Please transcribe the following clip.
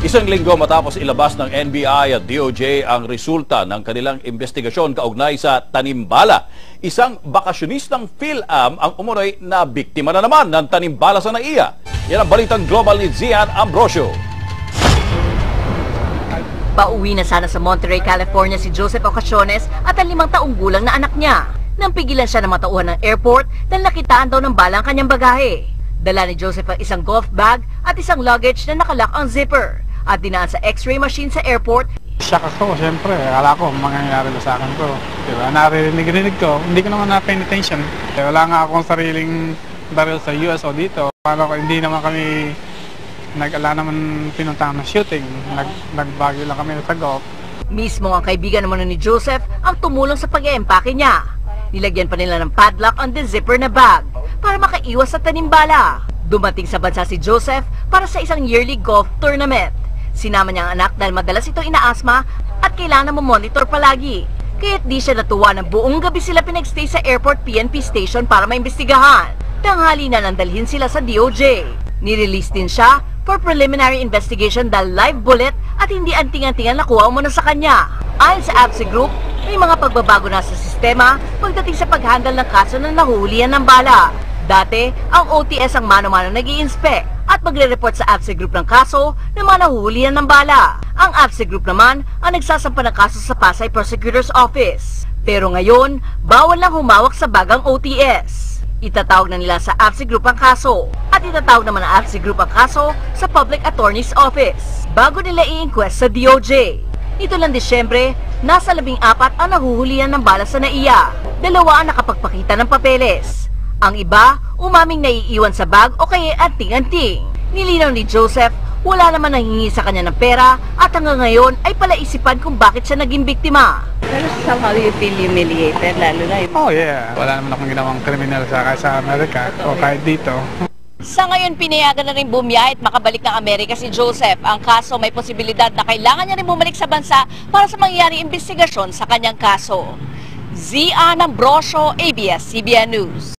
Isang linggo matapos ilabas ng NBI at DOJ ang resulta ng kanilang investigasyon kaugnay sa tanimbala. Isang bakasyonistang PhilAm ang umunoy na biktima na naman ng tanimbala sa NAIA. Yan ang balitang global ni Zian Ambrosio. Pauwi na sana sa Monterey, California si Joseph Ocasiones at ang 5 taong gulang na anak niya. Nang pigilan siya na matauhan ng airport dahil nakitaan daw ng bala ang kanyang bagahe. Dala ni Joseph ang isang golf bag at isang luggage na nakalock ang zipper. At dinaan sa x-ray machine sa airport. Shock ako, siyempre. Akala ko mangyayari na sa akin to. Diba? Naririnig ko. Hindi ko naman na-pay attention. Wala nga akong sariling baril sa US o dito. Paano ko, hindi naman kami nag-ala naman pinuntahan ng shooting. Nagbagyo lang kami sa golf. Mismo ang kaibigan naman ni Joseph ang tumulong sa pag-eempake niya. Nilagyan pa nila ng padlock on the zipper na bag para makaiwas sa tanimbala. Dumating sa bansa si Joseph para sa isang yearly golf tournament. Sinama niya ang anak dahil madalas ito inaasma at kailangan mo monitor palagi. Kaya't di siya natuwa na buong gabi sila pinagstay sa airport PNP station para maimbestigahan. Tanghali na nandalhin sila sa DOJ. Nirelease din siya for preliminary investigation dahil live bullet at hindi anting-antingan nakuha umano sa kanya. Ayon sa ABSE Group, may mga pagbabago na sa sistema pagdating sa paghandle ng kaso na nahuhulihan ng bala. Dati, ang OTS ang mano-mano nag-i-inspect at magre-report sa ABSE Group ng kaso na mga nahuhulihan ng bala. Ang ABSE Group naman ang nagsasampa ng kaso sa Pasay Prosecutor's Office. Pero ngayon, bawal lang humawak sa bagang OTS. Itatawag na nila sa ABSE Group ang kaso at itatawag naman ang ABSE Group ang kaso sa Public Attorney's Office bago nila i-inquest sa DOJ. Nito lang Disyembre, nasa 14 ang nahuhulihan ng bala sa NAIA. 2 ang nakapagpakita ng papeles. Ang iba, umaming naiiwan sa bag o kaya anting-anting. Nilinaw ni Joseph, wala naman nanghingi sa kanya ng pera at hanggang ngayon ay palaisipan kung bakit siya naging biktima. Pero somehow you feel humiliated, lalo na yun. Oh yeah, wala naman akong ginawang kriminal sa Amerika o kahit dito. Sa ngayon, pinayagan na rin bumiyahe at makabalik ng Amerika si Joseph. Ang kaso may posibilidad na kailangan niya rin bumalik sa bansa para sa mangyayari investigasyon sa kanyang kaso. Zian Ambrosio, ABS-CBN News.